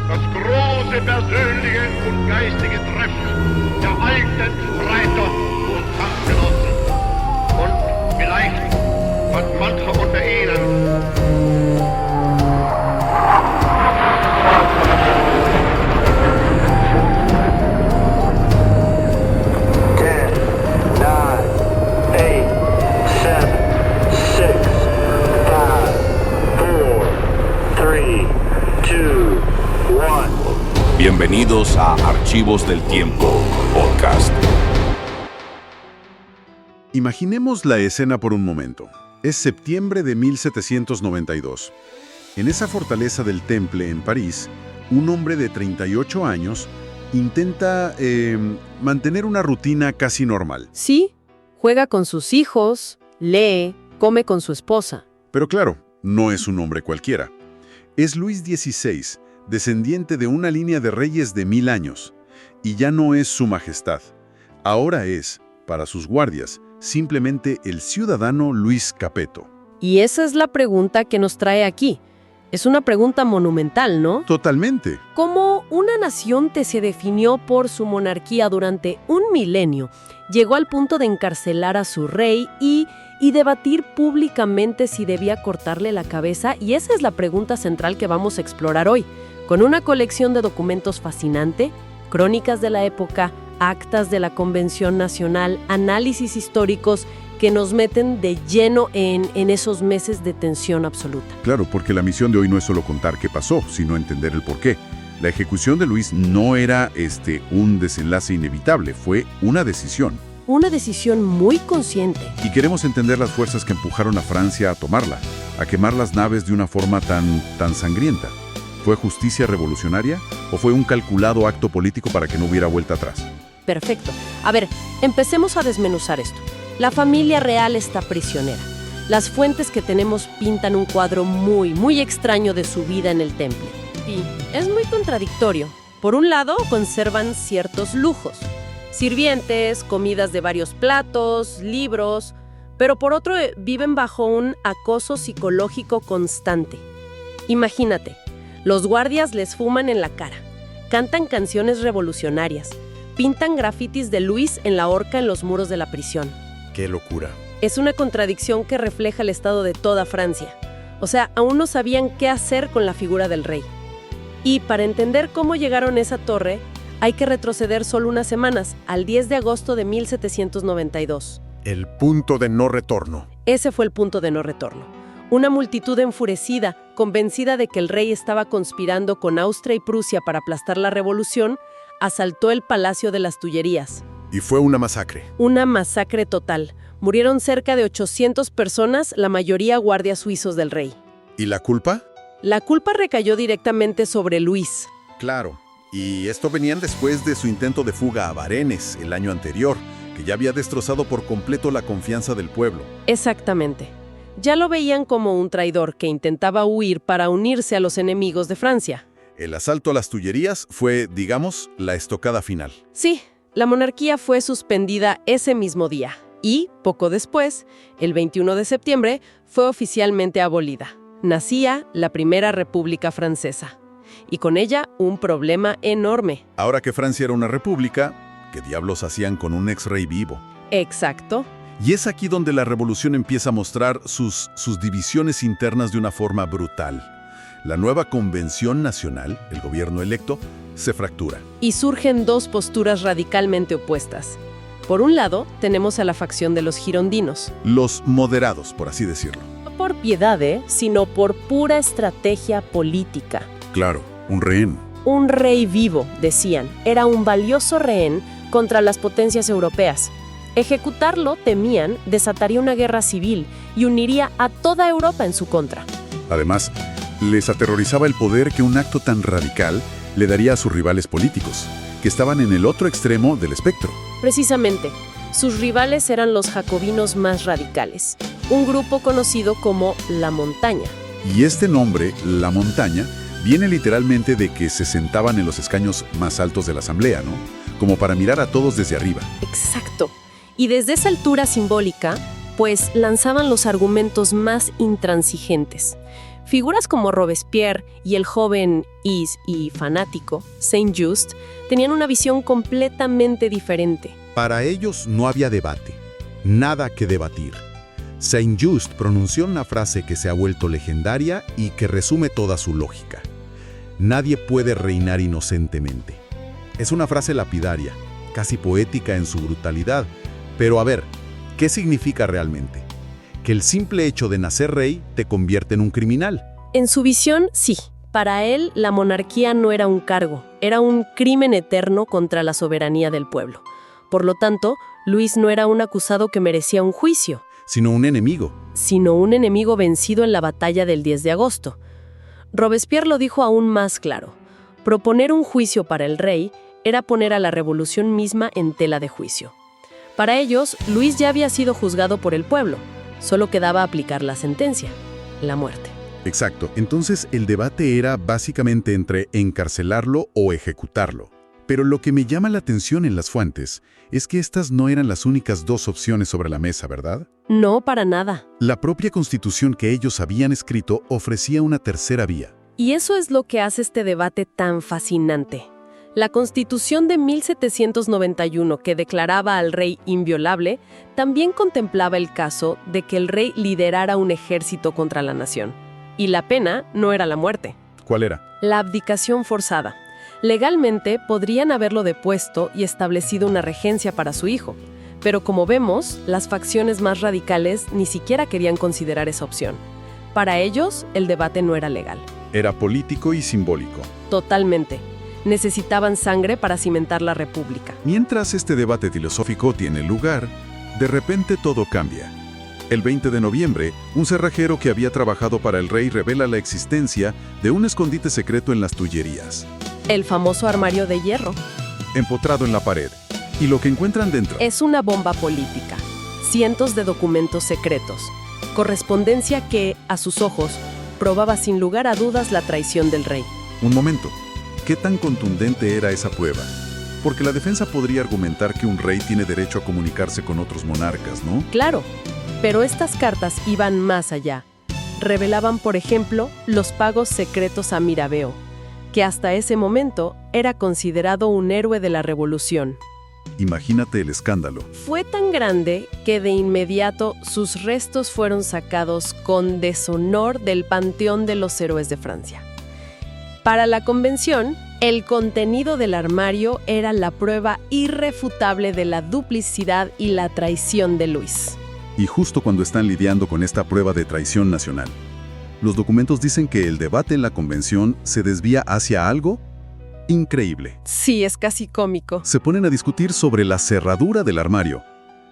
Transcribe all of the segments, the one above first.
Das große persönliche und geistige Treffen der alten Reiter und Kampfgenossen. Und vielleicht hat mancher unter ihnen Bienvenidos a Archivos del Tiempo, podcast. Imaginemos la escena por un momento. Es septiembre de 1792. En esa fortaleza del Temple en París, un hombre de 38 años intenta mantener una rutina casi normal. Sí, juega con sus hijos, lee, come con su esposa. Pero claro, no es un hombre cualquiera. Es Luis XVI, descendiente de una línea de reyes de 1000 años. Y ya no es su majestad. Ahora es, para sus guardias, simplemente el ciudadano Luis Capetto. Y esa es la pregunta que nos trae aquí. Es una pregunta monumental, ¿no? Totalmente. ¿Cómo una nación que se definió por su monarquía durante un milenio llegó al punto de encarcelar a su rey y debatir públicamente si debía cortarle la cabeza? Y esa es la pregunta central que vamos a explorar hoy, con una colección de documentos fascinante, crónicas de la época, actas de la Convención Nacional, análisis históricos que nos meten de lleno en esos meses de tensión absoluta. Claro, porque la misión de hoy no es solo contar qué pasó, sino entender el porqué. La ejecución de Luis no era un desenlace inevitable, fue una decisión. Una decisión muy consciente. Y queremos entender las fuerzas que empujaron a Francia a tomarla, a quemar las naves de una forma tan sangrienta. ¿Fue justicia revolucionaria o fue un calculado acto político para que no hubiera vuelta atrás? Perfecto. A ver, empecemos a desmenuzar esto. La familia real está prisionera. Las fuentes que tenemos pintan un cuadro muy extraño de su vida en el temple. Y es muy contradictorio. Por un lado, conservan ciertos lujos. Sirvientes, comidas de varios platos, libros. Pero por otro, viven bajo un acoso psicológico constante. Imagínate. Los guardias les fuman en la cara, cantan canciones revolucionarias, pintan grafitis de Luis en la horca en los muros de la prisión. ¡Qué locura! Es una contradicción que refleja el estado de toda Francia. O sea, aún no sabían qué hacer con la figura del rey. Y para entender cómo llegaron a esa torre, hay que retroceder solo unas semanas, al 10 de agosto de 1792. El punto de no retorno. Ese fue el punto de no retorno. Una multitud enfurecida, convencida de que el rey estaba conspirando con Austria y Prusia para aplastar la revolución, asaltó el Palacio de las Tullerías. Y fue una masacre. Una masacre total. Murieron cerca de 800 personas, la mayoría guardias suizos del rey. ¿Y la culpa? La culpa recayó directamente sobre Luis. Claro. Y esto venían después de su intento de fuga a Varennes el año anterior, que ya había destrozado por completo la confianza del pueblo. Exactamente. Ya lo veían como un traidor que intentaba huir para unirse a los enemigos de Francia. El asalto a las Tullerías fue, digamos, la estocada final. Sí, la monarquía fue suspendida ese mismo día. Y, poco después, el 21 de septiembre, fue oficialmente abolida. Nacía la Primera República Francesa. Y con ella, un problema enorme. Ahora que Francia era una república, ¿qué diablos hacían con un ex-rey vivo? Exacto. Y es aquí donde la revolución empieza a mostrar sus divisiones internas de una forma brutal. La nueva Convención Nacional, el gobierno electo, se fractura. Y surgen dos posturas radicalmente opuestas. Por un lado, tenemos a la facción de los girondinos. Los moderados, por así decirlo. No por piedad, sino por pura estrategia política. Claro, un rehén. Un rey vivo, decían. Era un valioso rehén contra las potencias europeas. Ejecutarlo, temían, desataría una guerra civil y uniría a toda Europa en su contra. Además, les aterrorizaba el poder que un acto tan radical le daría a sus rivales políticos, que estaban en el otro extremo del espectro. Precisamente, sus rivales eran los jacobinos más radicales, un grupo conocido como La Montaña. Y este nombre, La Montaña, viene literalmente de que se sentaban en los escaños más altos de la asamblea, ¿no? Como para mirar a todos desde arriba. Exacto. Y desde esa altura simbólica, pues lanzaban los argumentos más intransigentes. Figuras como Robespierre y el joven y fanático Saint-Just tenían una visión completamente diferente. Para ellos no había debate, nada que debatir. Saint-Just pronunció una frase que se ha vuelto legendaria y que resume toda su lógica. Nadie puede reinar inocentemente. Es una frase lapidaria, casi poética en su brutalidad, pero a ver, ¿qué significa realmente? Que el simple hecho de nacer rey te convierte en un criminal. En su visión, sí. Para él, la monarquía no era un cargo, era un crimen eterno contra la soberanía del pueblo. Por lo tanto, Luis no era un acusado que merecía un juicio, Sino un enemigo. sino un enemigo vencido en la batalla del 10 de agosto. Robespierre lo dijo aún más claro. Proponer un juicio para el rey era poner a la revolución misma en tela de juicio. Para ellos, Luis ya había sido juzgado por el pueblo. Solo quedaba aplicar la sentencia, la muerte. Exacto. Entonces el debate era básicamente entre encarcelarlo o ejecutarlo. Pero lo que me llama la atención en las fuentes es que estas no eran las únicas dos opciones sobre la mesa, ¿verdad? No, para nada. La propia constitución que ellos habían escrito ofrecía una tercera vía. Y eso es lo que hace este debate tan fascinante. La Constitución de 1791, que declaraba al rey inviolable, también contemplaba el caso de que el rey liderara un ejército contra la nación. Y la pena no era la muerte. ¿Cuál era? La abdicación forzada. Legalmente podrían haberlo depuesto y establecido una regencia para su hijo. Pero como vemos, las facciones más radicales ni siquiera querían considerar esa opción. Para ellos, el debate no era legal. Era político y simbólico. Totalmente. Necesitaban sangre para cimentar la república. Mientras este debate filosófico tiene lugar, de repente todo cambia. El 20 de noviembre, un cerrajero que había trabajado para el rey revela la existencia de un escondite secreto en las Tullerías, El famoso armario de hierro. empotrado en la pared. Y lo que encuentran dentro Es una bomba política. Cientos de documentos secretos. Correspondencia que, a sus ojos, probaba sin lugar a dudas la traición del rey. Un momento, ¿qué tan contundente era esa prueba? Porque la defensa podría argumentar que un rey tiene derecho a comunicarse con otros monarcas, ¿no? Claro, pero estas cartas iban más allá. Revelaban, por ejemplo, los pagos secretos a Mirabeau, que hasta ese momento era considerado un héroe de la revolución. Imagínate el escándalo. Fue tan grande que de inmediato sus restos fueron sacados con deshonor del Panteón de los Héroes de Francia. Para la convención, el contenido del armario era la prueba irrefutable de la duplicidad y la traición de Luis. Y justo cuando están lidiando con esta prueba de traición nacional, los documentos dicen que el debate en la convención se desvía hacia algo increíble. Sí, es casi cómico. Se ponen a discutir sobre la cerradura del armario.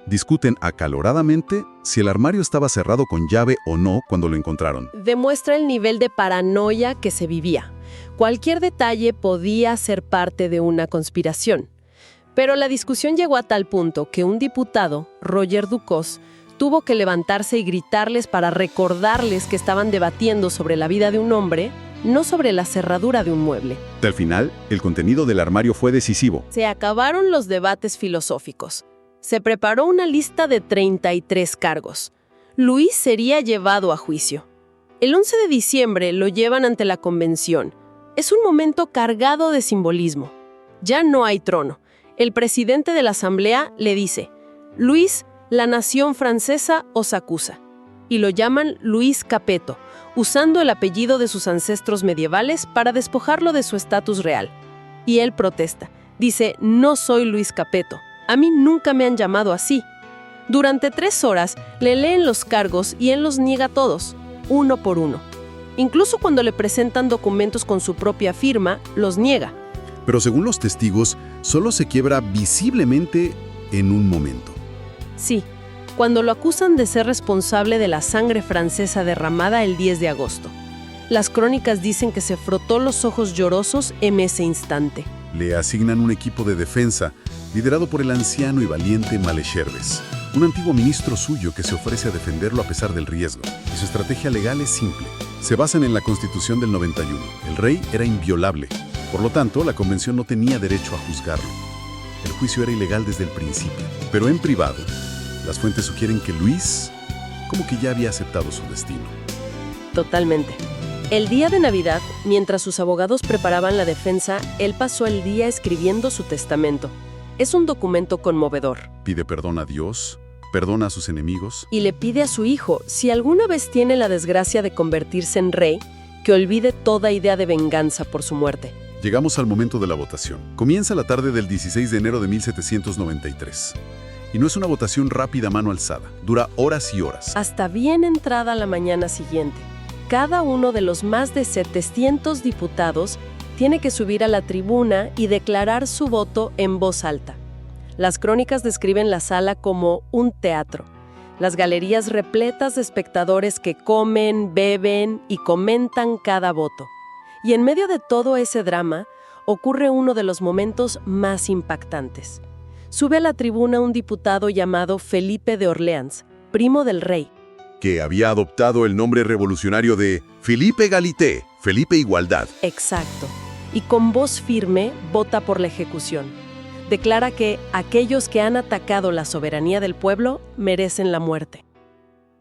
Discuten acaloradamente si el armario estaba cerrado con llave o no cuando lo encontraron. Demuestra el nivel de paranoia que se vivía. Cualquier detalle podía ser parte de una conspiración. Pero la discusión llegó a tal punto que un diputado, Roger Ducos, tuvo que levantarse y gritarles para recordarles que estaban debatiendo sobre la vida de un hombre, no sobre la cerradura de un mueble. Al final, el contenido del armario fue decisivo. Se acabaron los debates filosóficos. Se preparó una lista de 33 cargos. Luis sería llevado a juicio. El 11 de diciembre lo llevan ante la convención. Es un momento cargado de simbolismo. Ya no hay trono. El presidente de la asamblea le dice: Luis, la nación francesa os acusa. Y lo llaman Luis Capeto, usando el apellido de sus ancestros medievales para despojarlo de su estatus real. Y él protesta. Dice: no soy Luis Capeto. A mí nunca me han llamado así. Durante 3 horas le leen los cargos y él los niega todos, uno por uno. Incluso cuando le presentan documentos con su propia firma, los niega. Pero según los testigos, solo se quiebra visiblemente en un momento. Sí, cuando lo acusan de ser responsable de la sangre francesa derramada el 10 de agosto. Las crónicas dicen que se frotó los ojos llorosos en ese instante. Le asignan un equipo de defensa, liderado por el anciano y valiente Malesherbes, un antiguo ministro suyo que se ofrece a defenderlo a pesar del riesgo. Y su estrategia legal es simple. Se basan en la Constitución del 91. El rey era inviolable. Por lo tanto, la convención no tenía derecho a juzgarlo. El juicio era ilegal desde el principio. Pero en privado, las fuentes sugieren que Luis como que ya había aceptado su destino. Totalmente. El día de Navidad, mientras sus abogados preparaban la defensa, él pasó el día escribiendo su testamento. Es un documento conmovedor. Pide perdón a Dios, perdona a sus enemigos. Y le pide a su hijo, si alguna vez tiene la desgracia de convertirse en rey, que olvide toda idea de venganza por su muerte. Llegamos al momento de la votación. Comienza la tarde del 16 de enero de 1793. Y no es una votación rápida a mano alzada. Dura horas y horas. Hasta bien entrada la mañana siguiente, cada uno de los más de 700 diputados tiene que subir a la tribuna y declarar su voto en voz alta. Las crónicas describen la sala como un teatro. Las galerías repletas de espectadores que comen, beben y comentan cada voto. Y en medio de todo ese drama, ocurre uno de los momentos más impactantes. Sube a la tribuna un diputado llamado Felipe de Orleans, primo del rey. Que había adoptado el nombre revolucionario de Philippe Égalité, Felipe Igualdad. Exacto. Y con voz firme vota por la ejecución. Declara que aquellos que han atacado la soberanía del pueblo merecen la muerte.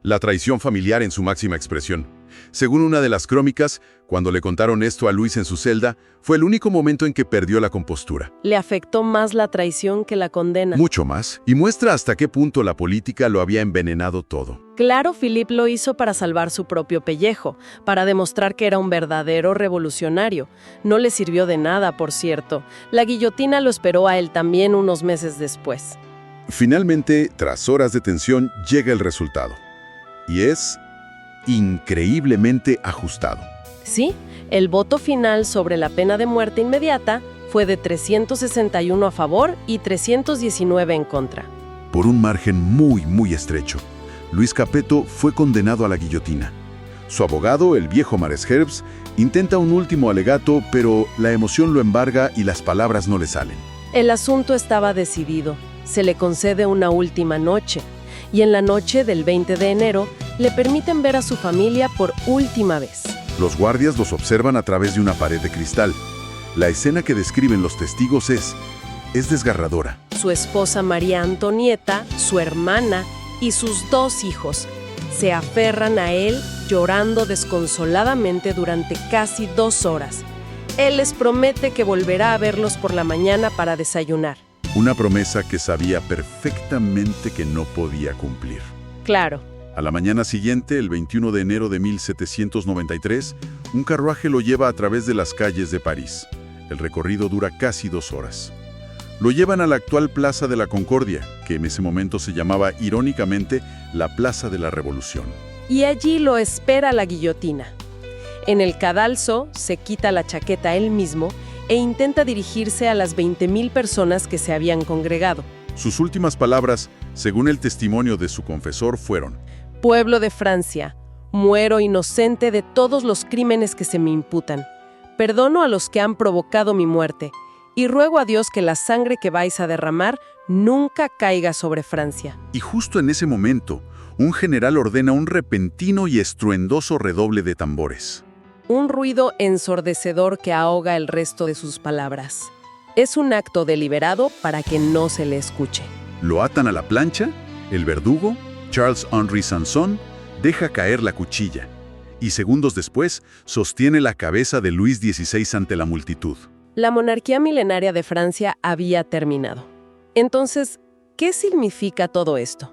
La traición familiar en su máxima expresión. Según una de las crónicas, cuando le contaron esto a Luis en su celda, fue el único momento en que perdió la compostura. Le afectó más la traición que la condena. Mucho más, y muestra hasta qué punto la política lo había envenenado todo. Claro, Philippe lo hizo para salvar su propio pellejo, para demostrar que era un verdadero revolucionario. No le sirvió de nada, por cierto. La guillotina lo esperó a él también unos meses después. Finalmente, tras horas de tensión, llega el resultado. Y es increíblemente ajustado. Sí, el voto final sobre la pena de muerte inmediata fue de 361 a favor y 319 en contra. Por un margen muy estrecho, Luis Capetto fue condenado a la guillotina. Su abogado, el viejo Maresherbes, intenta un último alegato, pero la emoción lo embarga y las palabras no le salen. El asunto estaba decidido. Se le concede una última noche. Y en la noche del 20 de enero le permiten ver a su familia por última vez. Los guardias los observan a través de una pared de cristal. La escena que describen los testigos es desgarradora. Su esposa María Antonieta, su hermana y sus 2 hijos se aferran a él llorando desconsoladamente durante casi 2 horas. Él les promete que volverá a verlos por la mañana para desayunar. Una promesa que sabía perfectamente que no podía cumplir. Claro. A la mañana siguiente, el 21 de enero de 1793, un carruaje lo lleva a través de las calles de París. El recorrido dura casi 2 horas. Lo llevan a la actual Plaza de la Concordia, que en ese momento se llamaba irónicamente la Plaza de la Revolución. Y allí lo espera la guillotina. En el cadalso se quita la chaqueta él mismo e intenta dirigirse a las 20,000 personas que se habían congregado. Sus últimas palabras, según el testimonio de su confesor, fueron: Pueblo de Francia, muero inocente de todos los crímenes que se me imputan. Perdono a los que han provocado mi muerte y ruego a Dios que la sangre que vais a derramar nunca caiga sobre Francia. Y justo en ese momento, un general ordena un repentino y estruendoso redoble de tambores. Un ruido ensordecedor que ahoga el resto de sus palabras. Es un acto deliberado para que no se le escuche. Lo atan a la plancha, el verdugo, Charles-Henri Sanson, deja caer la cuchilla y segundos después sostiene la cabeza de Luis XVI ante la multitud. La monarquía milenaria de Francia había terminado. Entonces, ¿qué significa todo esto?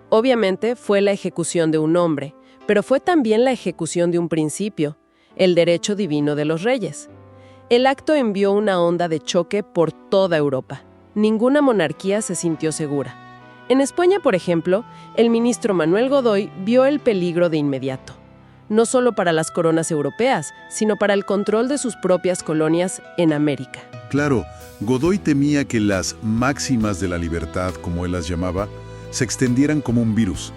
Obviamente fue la ejecución de un hombre, pero fue también la ejecución de un principio, el derecho divino de los reyes. El acto envió una onda de choque por toda Europa. Ninguna monarquía se sintió segura. En España, por ejemplo, el ministro Manuel Godoy vio el peligro de inmediato. No solo para las coronas europeas, sino para el control de sus propias colonias en América. Claro, Godoy temía que las máximas de la libertad, como él las llamaba, se extendieran como un virus.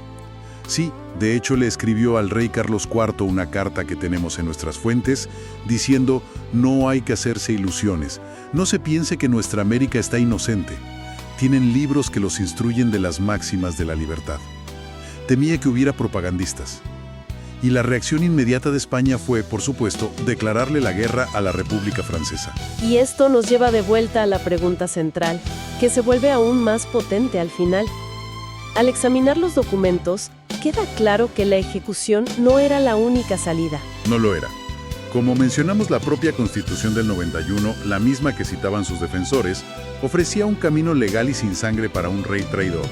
Sí, de hecho le escribió al rey Carlos IV una carta que tenemos en nuestras fuentes, diciendo: no hay que hacerse ilusiones, no se piense que nuestra América está inocente. Tienen libros que los instruyen de las máximas de la libertad. Temía que hubiera propagandistas. Y la reacción inmediata de España fue, por supuesto, declararle la guerra a la República Francesa. Y esto nos lleva de vuelta a la pregunta central, que se vuelve aún más potente al final. Al examinar los documentos, queda claro que la ejecución no era la única salida. No lo era. Como mencionamos, la propia Constitución del 91, la misma que citaban sus defensores, ofrecía un camino legal y sin sangre para un rey traidor: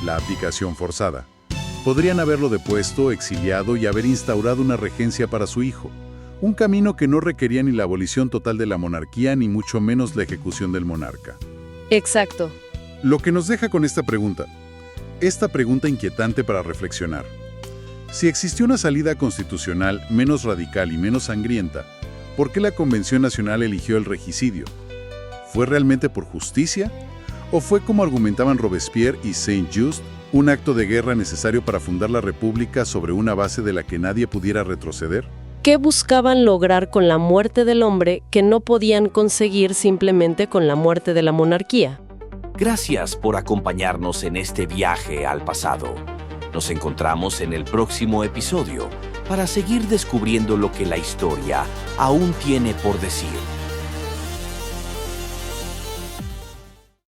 la abdicación forzada. Podrían haberlo depuesto, exiliado y haber instaurado una regencia para su hijo. Un camino que no requería ni la abolición total de la monarquía, ni mucho menos la ejecución del monarca. Exacto. Lo que nos deja con esta pregunta inquietante para reflexionar. Si existió una salida constitucional menos radical y menos sangrienta, ¿por qué la Convención Nacional eligió el regicidio? ¿Fue realmente por justicia? ¿O fue, como argumentaban Robespierre y Saint-Just, un acto de guerra necesario para fundar la República sobre una base de la que nadie pudiera retroceder? ¿Qué buscaban lograr con la muerte del hombre que no podían conseguir simplemente con la muerte de la monarquía? Gracias por acompañarnos en este viaje al pasado. Nos encontramos en el próximo episodio para seguir descubriendo lo que la historia aún tiene por decir.